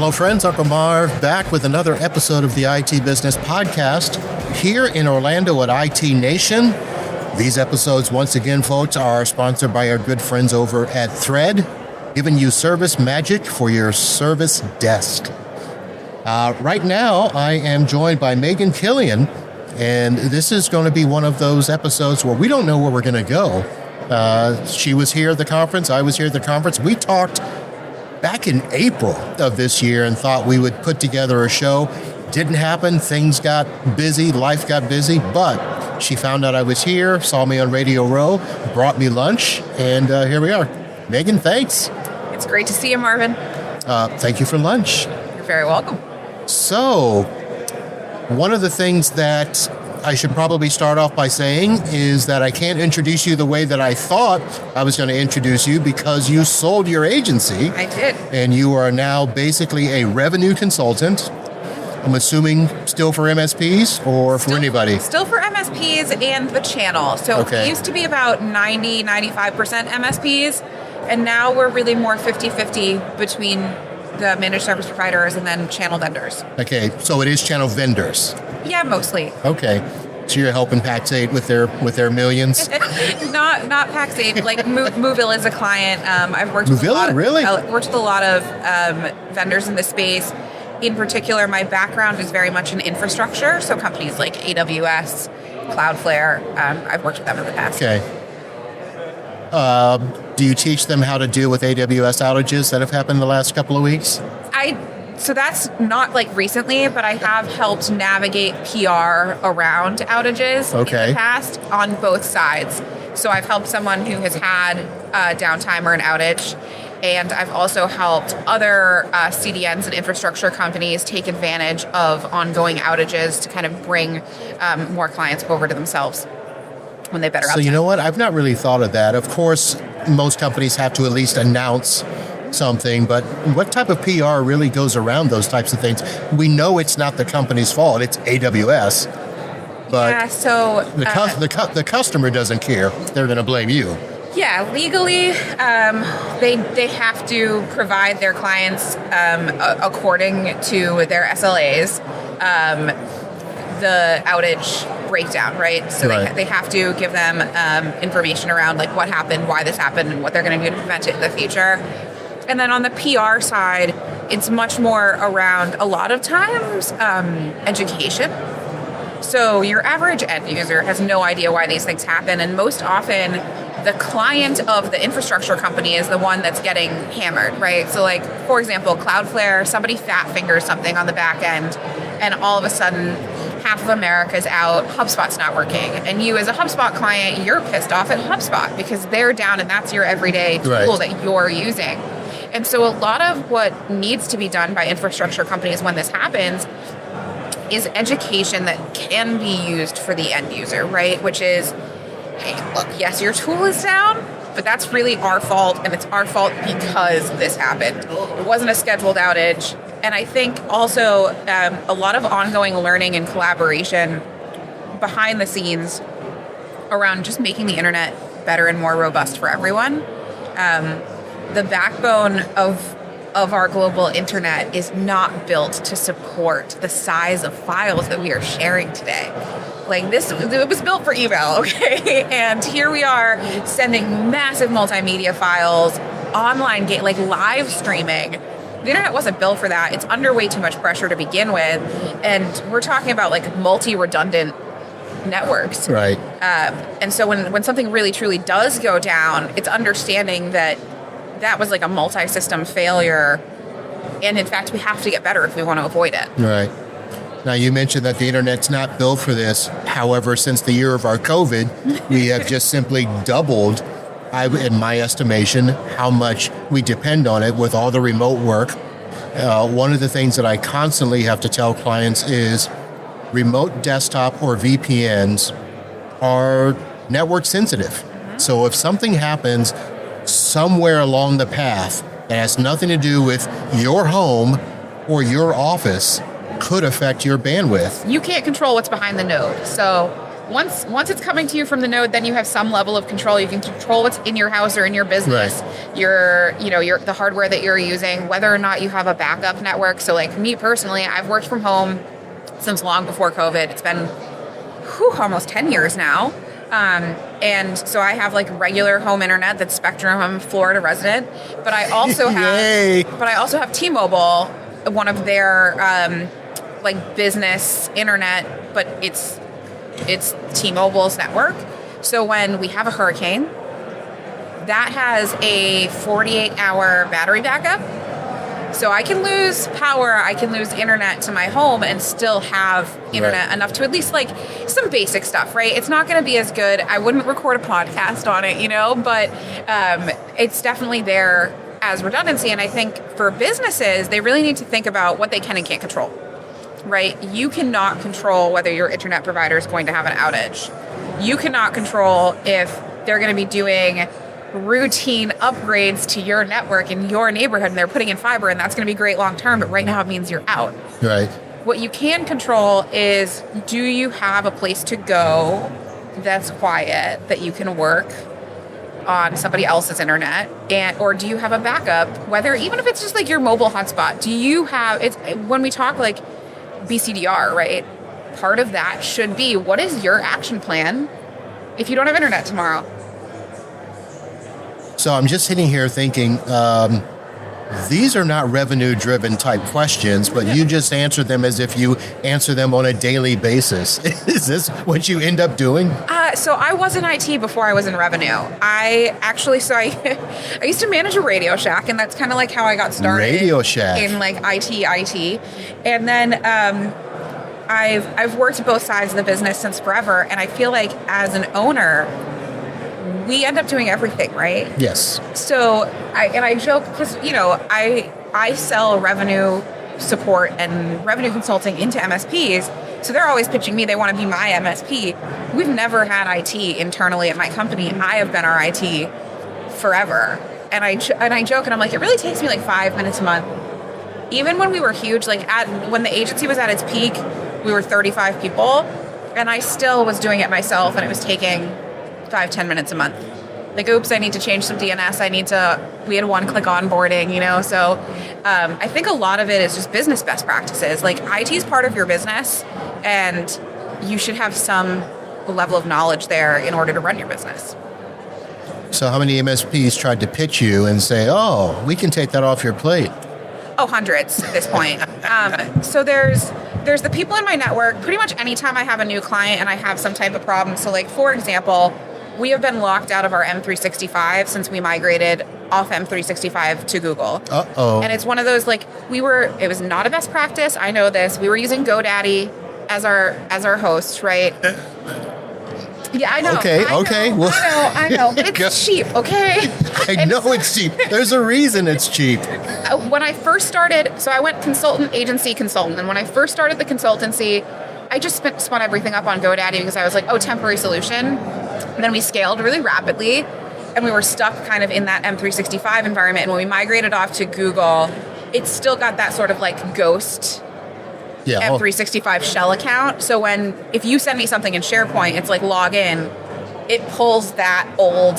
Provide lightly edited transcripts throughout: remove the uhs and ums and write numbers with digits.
Hello, friends. Uncle Marv back with another episode of the IT Business Podcast here in Orlando at IT Nation. These episodes, once again, folks, are sponsored by our good friends over at Thread, giving you service magic for your service desk. Right now, I am joined by Megan Killion, and this is going to be one of those episodes where we don't know where we're going to go. She was here at the conference. I was here at the conference. We talked back in April of this year and thought we would put together a show. Didn't happen. Things got busy. Life got busy. But she found out I was here, saw me on Radio Row, brought me lunch, and here we are. Megan, thanks. It's great to see you, Marvin. Thank you for lunch. You're very welcome. So, one of the things that I should probably start off by saying is that I can't introduce you the way that I thought I was going to introduce you because you sold your agency. I did. And you are now basically a revenue consultant. I'm assuming still for MSPs or for anybody? Still for MSPs and the channel. So It used to be about 90-95% MSPs, and now we're really more 50-50 between the managed service providers and then channel vendors. Okay, so it is channel vendors. Yeah, mostly. Okay, so you're helping Pax8 with their millions? not Pax8. Like Moville is a client. I've worked with worked with a lot of vendors in the space. In particular, my background is very much in infrastructure, so companies like AWS, Cloudflare. I've worked with them in the past. Okay. Do you teach them how to deal with AWS outages that have happened in the last couple of weeks? So that's not like recently, but I have helped navigate PR around outages in the past on both sides. So I've helped someone who has had a downtime or an outage, and I've also helped other CDNs and infrastructure companies take advantage of ongoing outages to kind of bring more clients over to themselves when they better. So you know what? I've not really thought of that. Of course, most companies have to at least announce something, but what type of PR really goes around those types of things? We know it's not the company's fault, it's AWS, but yeah, so the customer doesn't care. They're going to blame you. Yeah, legally, they have to provide their clients according to their SLAs the outage breakdown, right? So they have to give them information around like what happened, why this happened, and what they're going to do to prevent it in the future. And then on the PR side, it's much more around, a lot of times, education. So your average end user has no idea why these things happen, and most often, the client of the infrastructure company is the one that's getting hammered, right? So like, for example, Cloudflare, somebody fat fingers something on the back end, and all of a sudden, half of America's out, HubSpot's not working. And you as a HubSpot client, you're pissed off at HubSpot because they're down and that's your everyday tool that you're using. And so a lot of what needs to be done by infrastructure companies when this happens is education that can be used for the end user, right? Which is, hey, look, yes, your tool is down, but that's really our fault, and it's our fault because this happened. It wasn't a scheduled outage. And I think also a lot of ongoing learning and collaboration behind the scenes around just making the internet better and more robust for everyone. The backbone of our global internet is not built to support the size of files that we are sharing today. Like it was built for email, okay? And here we are sending massive multimedia files, online like live streaming. The internet wasn't built for that. It's under way too much pressure to begin with. And we're talking about like multi-redundant networks. Right. And so when something really truly does go down, it's understanding that was like a multi-system failure. And in fact, we have to get better if we want to avoid it. Right. Now, you mentioned that the internet's not built for this. However, since the year of our COVID, we have just simply doubled, in my estimation, how much we depend on it with all the remote work. One of the things that I constantly have to tell clients is remote desktop or VPNs are network sensitive. So if something happens somewhere along the path that has nothing to do with your home or your office, could affect your bandwidth. You can't control what's behind the node. So once it's coming to you from the node, then you have some level of control. You can control what's in your house or in your business, your the hardware that you're using, whether or not you have a backup network. So like me personally, I've worked from home since long before COVID. It's been almost 10 years now. And so I have like regular home internet that's Spectrum. I'm a Florida resident, but I also have T-Mobile, one of their like business internet, but it's T-Mobile's network. So when we have a hurricane, that has a 48-hour battery backup. So I can lose power, I can lose internet to my home and still have internet enough to at least like some basic stuff, right? It's not going to be as good. I wouldn't record a podcast on it, but it's definitely there as redundancy. And I think for businesses, they really need to think about what they can and can't control, right? You cannot control whether your internet provider is going to have an outage. You cannot control if they're going to be doing routine upgrades to your network in your neighborhood and they're putting in fiber and that's going to be great long term, but right now it means you're out. Right. What you can control is, do you have a place to go that's quiet that you can work on somebody else's internet, or do you have a backup, whether even if it's just like your mobile hotspot? Do you have it's when we talk like BCDR, right? Part of that should be, what is your action plan if you don't have internet tomorrow? So I'm just sitting here thinking, these are not revenue-driven type questions, but you just answer them as if you answer them on a daily basis. Is this what you end up doing? So I was in IT before I was in revenue. I used to manage a Radio Shack, and that's kind of like how I got started. Radio Shack. In like IT. And then I've worked both sides of the business since forever, and I feel like as an owner, we end up doing everything, right? Yes. So I joke because, I sell revenue support and revenue consulting into MSPs. So they're always pitching me. They want to be my MSP. We've never had IT internally at my company. I have been our IT forever. And I joke and I'm like, it really takes me like 5 minutes a month. Even when we were huge, like when the agency was at its peak, we were 35 people. And I still was doing it myself, and it was taking 5-10 minutes a month. Like, oops, I need to change some DNS. We had one-click onboarding, so I think a lot of it is just business best practices. Like, IT is part of your business, and you should have some level of knowledge there in order to run your business. So how many MSPs tried to pitch you and say, oh, we can take that off your plate? Oh, hundreds at this point. So there's the people in my network. Pretty much anytime I have a new client and I have some type of problem. So like, for example, we have been locked out of our M365 since we migrated off M365 to Google. Uh-oh. And it's one of those, like, it was not a best practice. I know this. We were using GoDaddy as our host, right? Yeah, I know. Okay. I know. But it's cheap, okay? I know it's cheap. There's a reason it's cheap. When I first started, so I went consultant. And when I first started the consultancy, I just spun everything up on GoDaddy because I was like, temporary solution. And then we scaled really rapidly, and we were stuck kind of in that M365 environment. And when we migrated off to Google, it's still got that sort of like ghost M365 shell account. So if you send me something in SharePoint, it's like log in, it pulls that old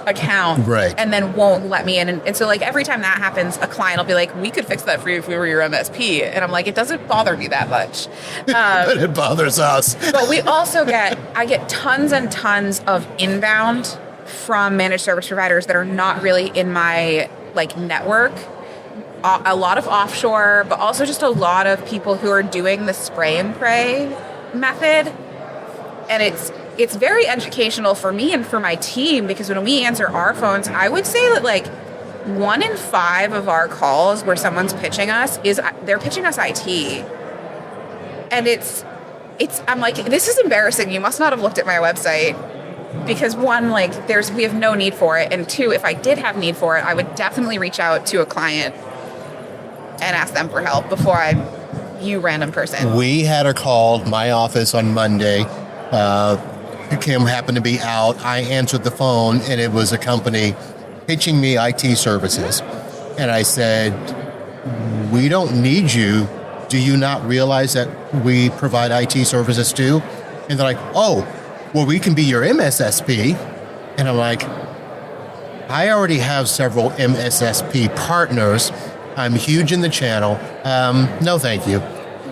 account and then won't let me in. And so like every time that happens, a client will be like, we could fix that for you if we were your MSP. And I'm like, it doesn't bother me that much. But it bothers us. But we also I get tons and tons of inbound from managed service providers that are not really in my like network. A lot of offshore, but also just a lot of people who are doing the spray and pray method. And it's very educational for me and for my team, because when we answer our phones, I would say that like 1 in 5 of our calls where someone's pitching us they're pitching us IT. And I'm like, this is embarrassing. You must not have looked at my website, because 1, like we have no need for it. And 2, if I did have need for it, I would definitely reach out to a client and ask them for help before you random person. We had a call my office on Monday. Kim happened to be out. I answered the phone, and it was a company pitching me IT services. And I said, we don't need you. Do you not realize that we provide IT services too? And they're like, oh, well, we can be your MSSP. And I'm like, I already have several MSSP partners. I'm huge in the channel. No, thank you.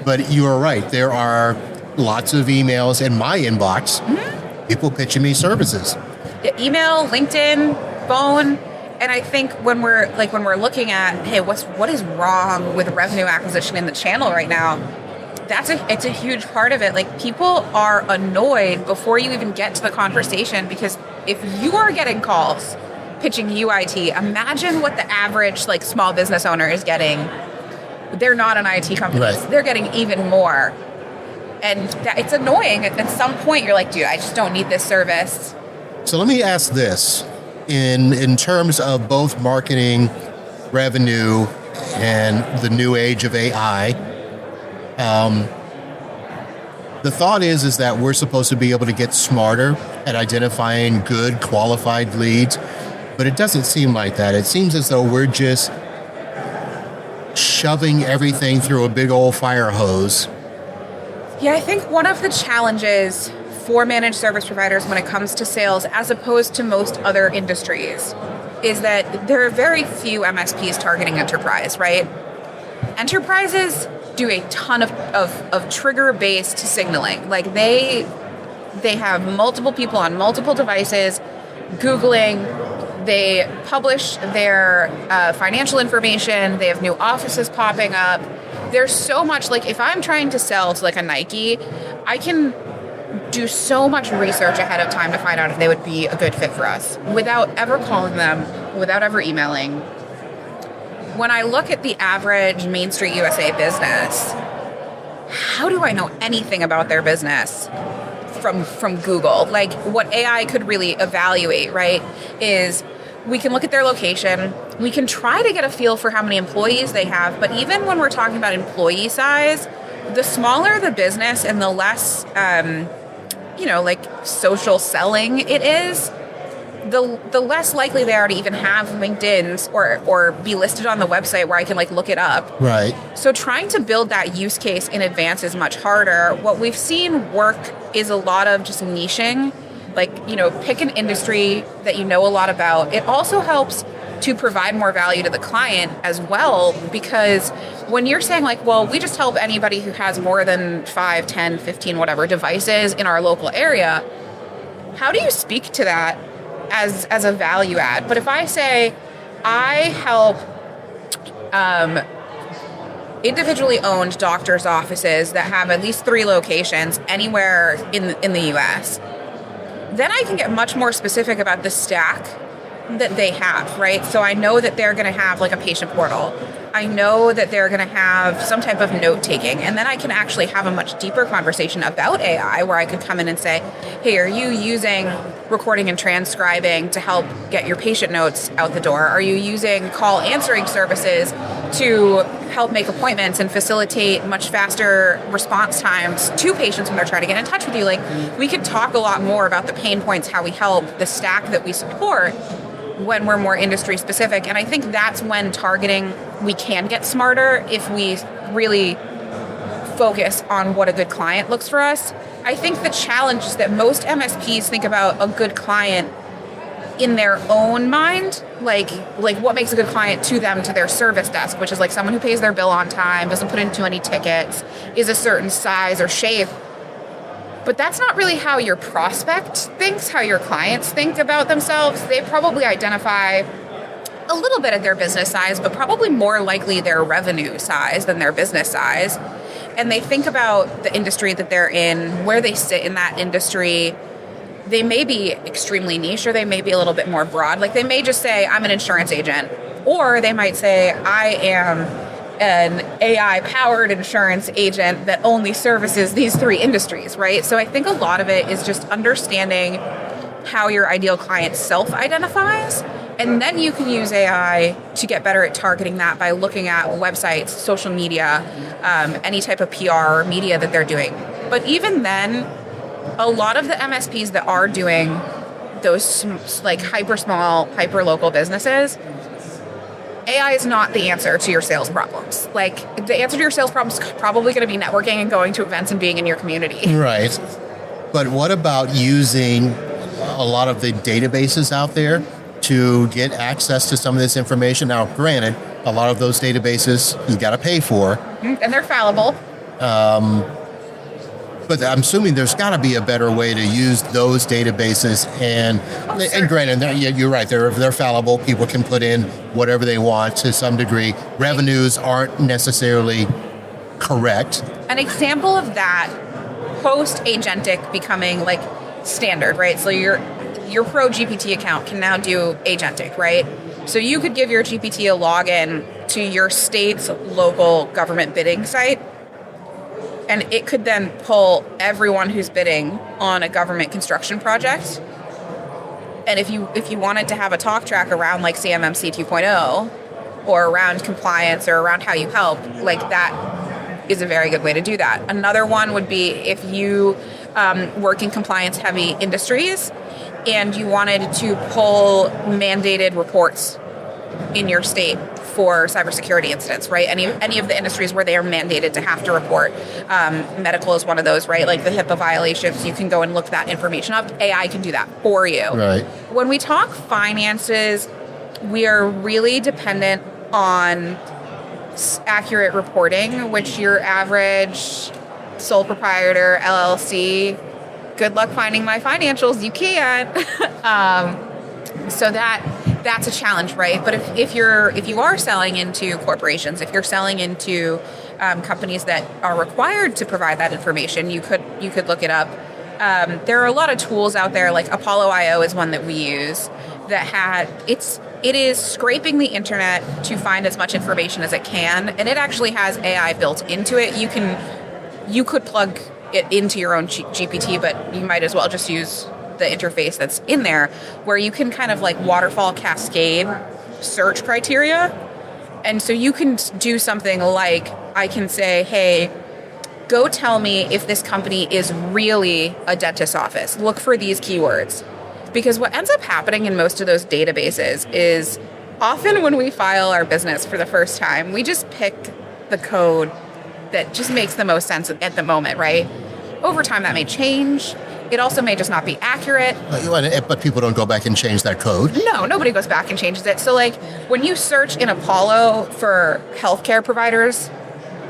But you are right. There are lots of emails in my inbox. Mm-hmm. People pitching me services. Yeah, email, LinkedIn, phone. And I think when we're looking at, hey, what is wrong with revenue acquisition in the channel right now? It's a huge part of it. Like, people are annoyed before you even get to the conversation, because if you are getting calls pitching UIT, imagine what the average like small business owner is getting. They're not an IT company. Right. They're getting even more. And it's annoying. At some point, you're like, dude, I just don't need this service. So let me ask this. In terms of both marketing, revenue, and the new age of AI, the thought is that we're supposed to be able to get smarter at identifying good, qualified leads, but it doesn't seem like that. It seems as though we're just shoving everything through a big old fire hose. Yeah, I think one of the challenges for managed service providers when it comes to sales, as opposed to most other industries, is that there are very few MSPs targeting enterprise, right? Enterprises do a ton of trigger-based signaling. Like, they have multiple people on multiple devices Googling. They publish their financial information. They have new offices popping up. There's so much, like, if I'm trying to sell to like a Nike, I can do so much research ahead of time to find out if they would be a good fit for us without ever calling them, without ever emailing. When I look at the average Main Street USA business, how do I know anything about their business from Google? Like, what AI could really evaluate, right, is we can look at their location. We can try to get a feel for how many employees they have. But even when we're talking about employee size, the smaller the business and the less, like social selling it is, the less likely they are to even have LinkedIn's or be listed on the website where I can like look it up. Right. So trying to build that use case in advance is much harder. What we've seen work is a lot of just niching, like, pick an industry that you know a lot about. It also helps to provide more value to the client as well, because when you're saying like, well, we just help anybody who has more than 5, 10, 15, whatever devices in our local area, how do you speak to that as a value add? But if I say I help individually owned doctors' offices that have at least 3 locations anywhere in the US, then I can get much more specific about the stack that they have, right? So I know that they're going to have like a patient portal. I know that they're going to have some type of note taking, and then I can actually have a much deeper conversation about AI where I could come in and say, hey, are you using recording and transcribing to help get your patient notes out the door? Are you using call answering services to help make appointments and facilitate much faster response times to patients when they're trying to get in touch with you? Like, we could talk a lot more about the pain points, how we help, the stack that we support when we're more industry specific. And I think that's when targeting, we can get smarter if we really focus on what a good client looks for us. I think the challenge is that most MSPs think about a good client in their own mind, like what makes a good client to them, to their service desk, which is like someone who pays their bill on time, doesn't put in too many tickets, is a certain size or shape. But that's not really how your prospect thinks, how your clients think about themselves. They probably identify a little bit at their business size, but probably more likely their revenue size than their business size. And they think about the industry that they're in, where they sit in that industry. They may be extremely niche, or they may be a little bit more broad. Like, they may just say, I'm an insurance agent. Or they might say, I am an AI-powered insurance agent that only services these 3 industries, right? So I think a lot of it is just understanding how your ideal client self-identifies, and then you can use AI to get better at targeting that by looking at websites, social media, any type of PR or media that they're doing. But even then, a lot of the MSPs that are doing those like hyper small, hyper local businesses, AI is not the answer to your sales problems. Like, the answer to your sales problems is probably going to be networking and going to events and being in your community. Right. But what about using a lot of the databases out there to get access to some of this information? Now, granted, a lot of those databases you got to pay for. And they're fallible. But I'm assuming there's got to be a better way to use those databases. And granted, you're right, they're fallible. People can put in whatever they want to some degree. Revenues aren't necessarily correct. An example of that, post-agentic becoming like standard, right? So your Pro GPT account can now do agentic, right? So you could give your GPT a login to your state's local government bidding site, and it could then pull everyone who's bidding on a government construction project. And if you wanted to have a talk track around like CMMC 2.0 or around compliance or around how you help, like that is a very good way to do that. Another one would be if you work in compliance heavy industries and you wanted to pull mandated reports in your state for cybersecurity incidents, right? Any of the industries where they are mandated to have to report. Medical is one of those, right? Like the HIPAA violations, you can go and look that information up. AI can do that for you. Right. When we talk finances, we are really dependent on accurate reporting, which your average sole proprietor, LLC, good luck finding my financials, you can't. So that's a challenge, right? But if you are selling into corporations, if you're selling into companies that are required to provide that information, you could look it up. There are a lot of tools out there, like Apollo.io is one that we use it is scraping the internet to find as much information as it can, and it actually has AI built into it. You could plug it into your own GPT, but you might as well just use the interface that's in there, where you can kind of like waterfall cascade search criteria. And so you can do something like, I can say, hey, go tell me if this company is really a dentist's office. Look for these keywords. Because what ends up happening in most of those databases is often when we file our business for the first time, we just pick the code that just makes the most sense at the moment, right? Over time, that may change. It also may just not be accurate. But people don't go back and change that code. No, nobody goes back and changes it. So like when you search in Apollo for healthcare providers,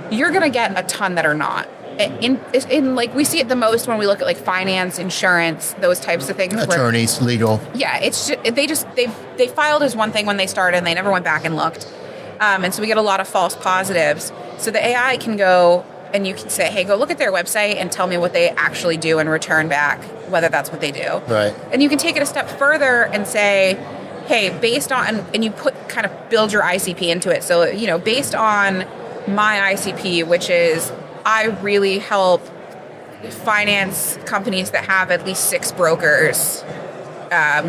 you're going to get a ton that are not. In like we see it the most when we look at like finance, insurance, those types of things. Attorneys, legal. Yeah, it's just, they filed as one thing when they started and they never went back and looked. And so we get a lot of false positives. So the AI can go and you can say, hey, go look at their website and tell me what they actually do and return back whether that's what they do. Right. And you can take it a step further and say, hey, based on, and you kind of build your ICP into it. So, based on my ICP, which is I really help finance companies that have at least 6 brokers,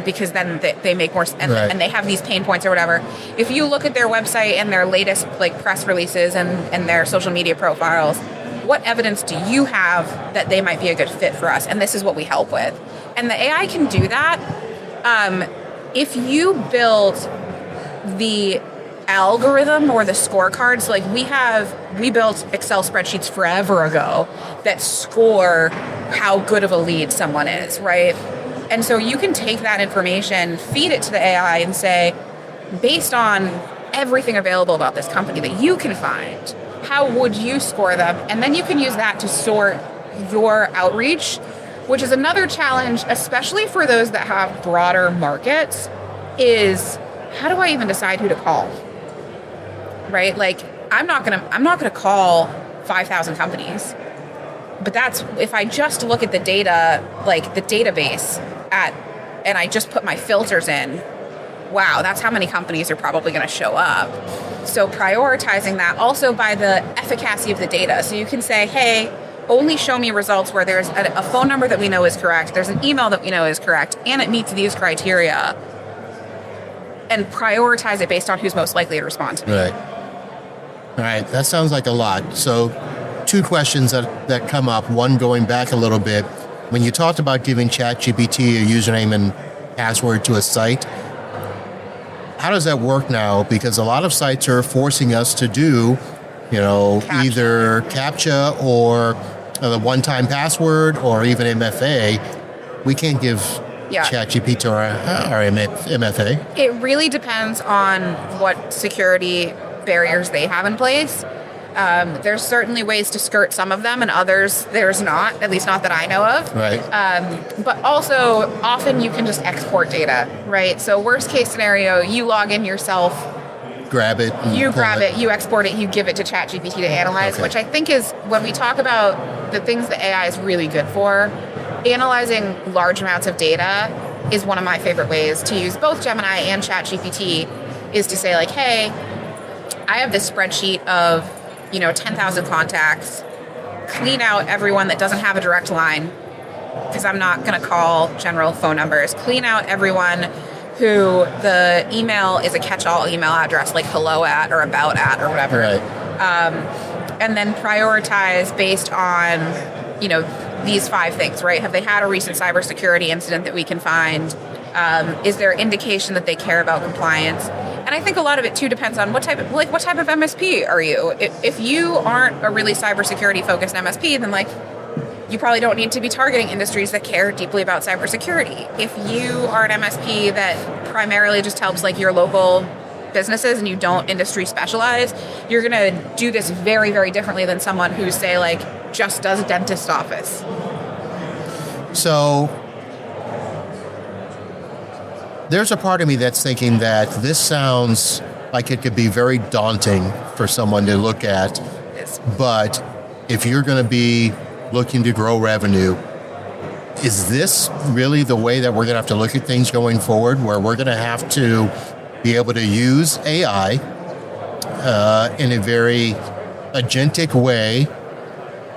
because then they make more, and they have these pain points or whatever. If you look at their website and their latest like press releases and their social media profiles, what evidence do you have that they might be a good fit for us? And this is what we help with. And the AI can do that. If you build the algorithm or the scorecards, like we built Excel spreadsheets forever ago that score how good of a lead someone is, right? And so you can take that information, feed it to the AI and say, based on everything available about this company that you can find, how would you score them? And then you can use that to sort your outreach, which is another challenge, especially for those that have broader markets, is how do I even decide who to call? Right? Like I'm not gonna call 5,000 companies. But that's, if I just look at the data, like the database and I just put my filters in, wow, that's how many companies are probably going to show up. So prioritizing that also by the efficacy of the data. So you can say, hey, only show me results where there's a phone number that we know is correct, there's an email that we know is correct, and it meets these criteria, and prioritize it based on who's most likely to respond to me. Right. All right, that sounds like a lot. So 2 questions that come up, one going back a little bit. When you talked about giving ChatGPT a username and password to a site, how does that work now? Because a lot of sites are forcing us to do, CAPTCHA. either CAPTCHA or the one-time password or even MFA, we can't give ChatGPT to our MFA. It really depends on what security barriers they have in place. There's certainly ways to skirt some of them, and others there's not, at least not that I know of. Right. But also, often you can just export data, right? So worst case scenario, you log in yourself, grab it, you export it, you give it to ChatGPT to analyze, which I think is, when we talk about the things that AI is really good for, analyzing large amounts of data is one of my favorite ways to use both Gemini and ChatGPT, is to say like, hey, I have this spreadsheet of 10,000 contacts, clean out everyone that doesn't have a direct line, because I'm not going to call general phone numbers, clean out everyone who the email is a catch-all email address, like hello at or about at or whatever. Right. And then prioritize based on, these 5 things, right? Have they had a recent cybersecurity incident that we can find? Is there indication that they care about compliance? And I think a lot of it too depends on what type of MSP are you? If you aren't a really cybersecurity focused MSP, then you probably don't need to be targeting industries that care deeply about cybersecurity. If you are an MSP that primarily just helps your local businesses and you don't industry specialize, you're going to do this very, very differently than someone who, say, just does a dentist office. So there's a part of me that's thinking that this sounds like it could be very daunting for someone to look at. But if you're going to be looking to grow revenue, is this really the way that we're going to have to look at things going forward, where we're going to have to be able to use AI in a very agentic way,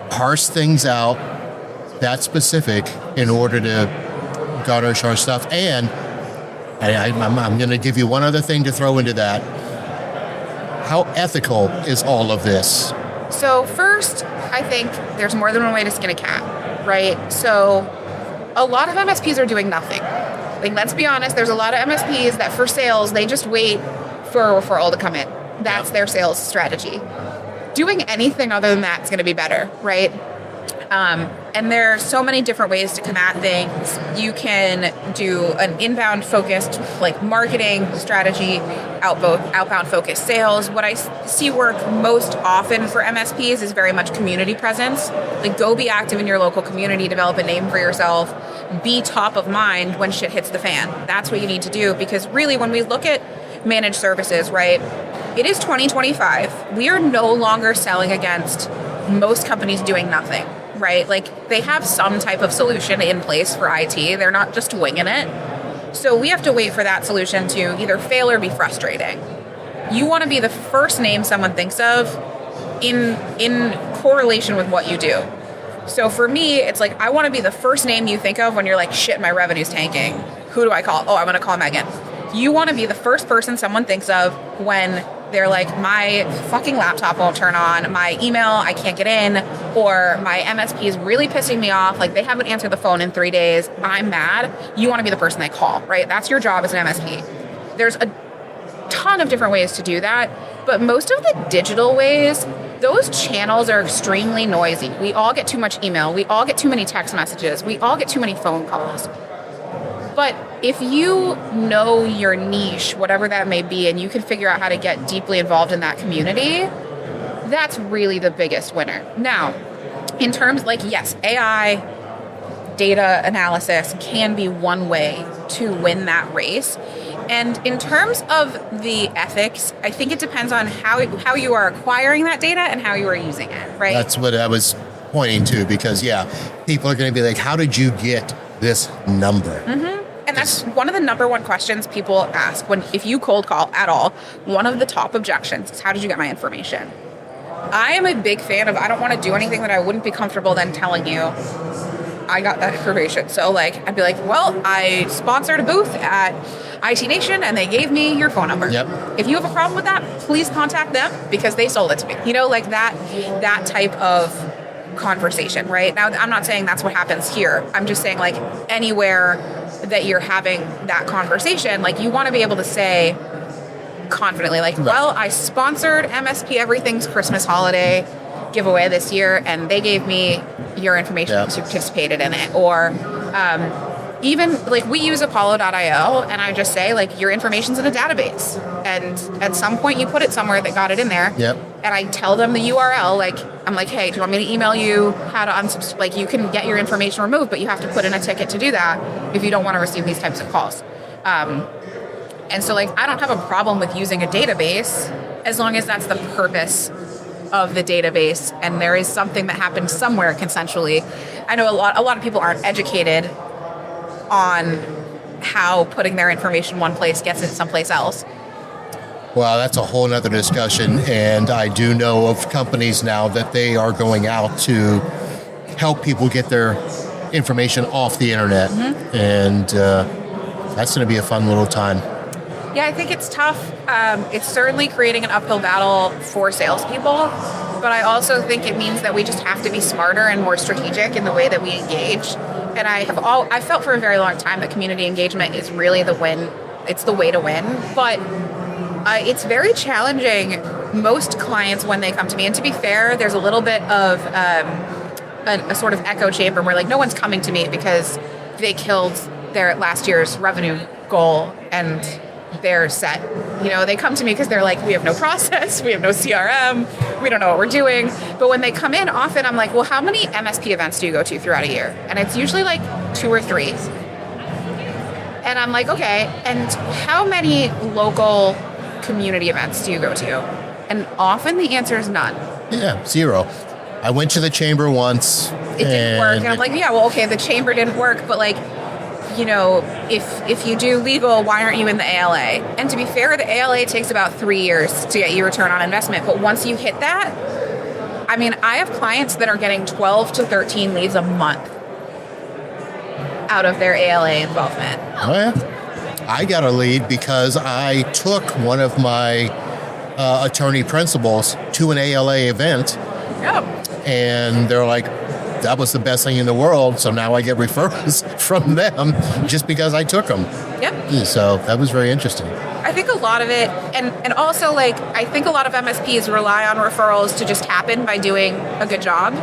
parse things out that specific in order to garnish our stuff? And I'm going to give you one other thing to throw into that. How ethical is all of this? So first, I think there's more than one way to skin a cat, right? So a lot of MSPs are doing nothing. Let's be honest, there's a lot of MSPs that for sales, they just wait for a referral to come in. That's their sales strategy. Doing anything other than that is going to be better, right? And there are so many different ways to come at things. You can do an inbound focused marketing strategy, outbound focused sales. What I see work most often for MSPs is very much community presence. Go be active in your local community, develop a name for yourself, be top of mind when shit hits the fan. That's what you need to do, because really when we look at managed services, right, it is 2025. We are no longer selling against most companies doing nothing. Right? They have some type of solution in place for IT. They're not just winging it. So we have to wait for that solution to either fail or be frustrating. You want to be the first name someone thinks of in correlation with what you do. So for me, it's I want to be the first name you think of when you're shit, my revenue's tanking. Who do I call? Oh, I'm going to call Megan. You want to be the first person someone thinks of when they're my fucking laptop won't turn on, my email, I can't get in, or my MSP is really pissing me off, they haven't answered the phone in 3 days, I'm mad. You want to be the person they call, right? That's your job as an MSP. There's a ton of different ways to do that, but most of the digital ways, those channels are extremely noisy. We all get too much email, we all get too many text messages, we all get too many phone calls. But if you know your niche, whatever that may be, and you can figure out how to get deeply involved in that community, that's really the biggest winner. Now, in terms yes, AI data analysis can be one way to win that race. And in terms of the ethics, I think it depends on how you are acquiring that data and how you are using it, right? That's what I was pointing to, because, people are going to be how did you get this number? Mm-hmm. And that's one of the number one questions people ask if you cold call at all. One of the top objections is, how did you get my information? I am a big fan of, I don't want to do anything that I wouldn't be comfortable then telling you I got that information. So I'd be well, I sponsored a booth at IT Nation and they gave me your phone number. Yep. If you have a problem with that, please contact them because they sold it to me. That type of conversation, right? Now, I'm not saying that's what happens here. I'm just saying anywhere that you're having that conversation, you want to be able to say confidently, well, I sponsored MSP Everything's Christmas holiday giveaway this year and they gave me your information to participated in it. Or even like we use Apollo.io and I just say like your information's in a database and at some point you put it somewhere that got it in there. Yep. And I tell them the URL, like I'm like, hey, do you want me to email you how to unsubscribe? Like you can get your information removed, but you have to put in a ticket to do that if you don't want to receive these types of calls. And so like I don't have a problem with using a database as long as that's the purpose of the database and there is something that happened somewhere consensually. I know a lot of people aren't educated on how putting their information one place gets it someplace else. Well, that's a whole nother discussion, and I do know of companies now that they are going out to help people get their information off the internet, and that's going to be a fun little time. Yeah, I think it's tough. It's certainly creating an uphill battle for salespeople, but I also think it means that we just have to be smarter and more strategic in the way that we engage. And I felt for a very long time that community engagement is really the win. It's the way to win. But it's very challenging. Most clients, when they come to me, and to be fair, there's a little bit of a sort of echo chamber where like no one's coming to me because they killed their last year's revenue goal and they're set. You know, they come to me because they're like, we have no process, we have no CRM, we don't know what we're doing. But when they come in, often I'm like, well, how many MSP events do you go to throughout a year? And it's usually like 2 or 3. And I'm like, okay, and how many local community events do you go to? And often the answer is none. Yeah, 0. I went to the chamber once. It didn't work. And I'm like, yeah, well, okay, the chamber didn't work, but like, you know, if you do legal, why aren't you in the ALA? And to be fair, the ALA takes about 3 years to get you return on investment. But once you hit that, I mean, I have clients that are getting 12 to 13 leads a month out of their ALA involvement. Oh, yeah. I got a lead because I took one of my attorney principals to an ALA event. Yep. And they're like, that was the best thing in the world. So now I get referrals from them just because I took them. Yep. So that was very interesting. I think a lot of it, and also like, I think a lot of MSPs rely on referrals to just happen by doing a good job.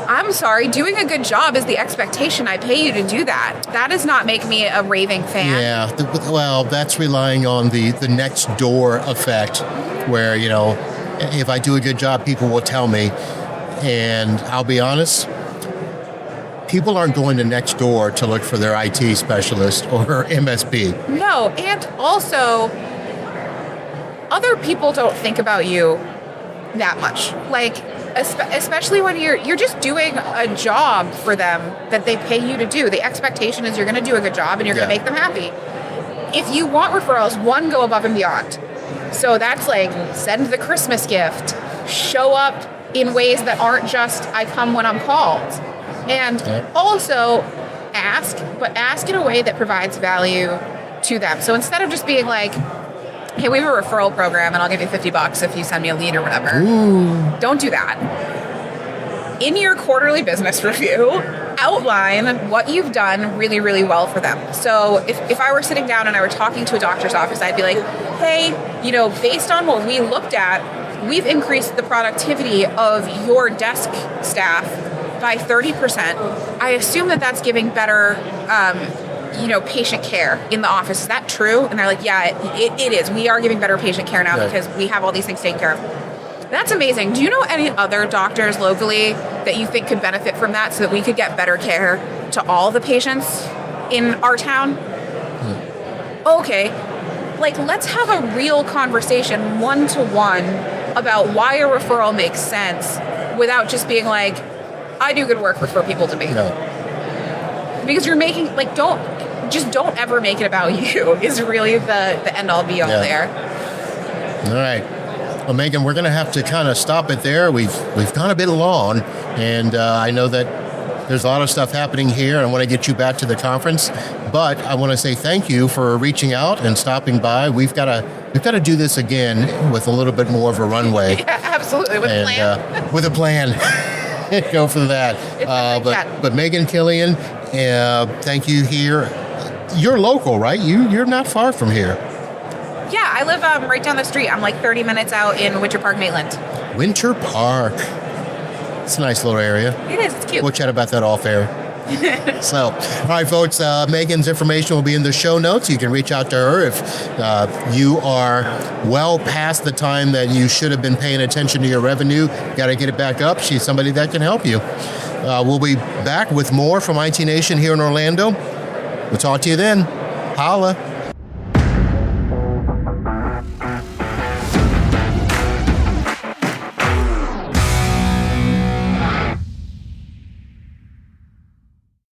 I'm sorry, doing a good job is the expectation. I pay you to do that. That does not make me a raving fan. Yeah, well, that's relying on the next door effect where, you know, if I do a good job, people will tell me. And I'll be honest, people aren't going to next door to look for their IT specialist or MSP. No, and also, other people don't think about you that much. Like, especially when you're just doing a job for them that they pay you to do. The expectation is you're going to do a good job and you're going to make them happy. If you want referrals, one, go above and beyond. So that's like, send the Christmas gift, show up in ways that aren't just, I come when I'm called. And also ask, but ask in a way that provides value to them. So instead of just being like, hey, we have a referral program and I'll give you $50 if you send me a lead or whatever. Ooh. Don't do that. In your quarterly business review, outline what you've done really, really well for them. So if I were sitting down and I were talking to a doctor's office, I'd be like, hey, you know, based on what we looked at, we've increased the productivity of your desk staff by 30%. I assume that that's giving better, patient care in the office. Is that true? And they're like, yeah, it is. We are giving better patient care now because we have all these things taken care of. That's amazing. Do you know any other doctors locally that you think could benefit from that so that we could get better care to all the patients in our town? Okay. Like, let's have a real conversation one-to-one about why a referral makes sense without just being like, I do good work, refer people to me. No. Because you're making, like, don't ever make it about you is really the end-all be-all there. All right. Well, Megan, we're going to have to kind of stop it there. We've gone a bit long, and I know that there's a lot of stuff happening here. I want to get you back to the conference, but I want to say thank you for reaching out and stopping by. We've got to do this again with a little bit more of a runway. Yeah, absolutely, with a plan. With a plan. Go for that. But Megan Killion, thank you here. You're local, right? You're not far from here. Yeah, I live right down the street. I'm like 30 minutes out in Winter Park, Maitland. Winter Park. It's a nice little area. It is. It's cute. We'll chat about that off air. So, all right, folks, Megan's information will be in the show notes. You can reach out to her if you are well past the time that you should have been paying attention to your revenue. Got to get it back up. She's somebody that can help you. We'll be back with more from IT Nation here in Orlando. We'll talk to you then. Holla.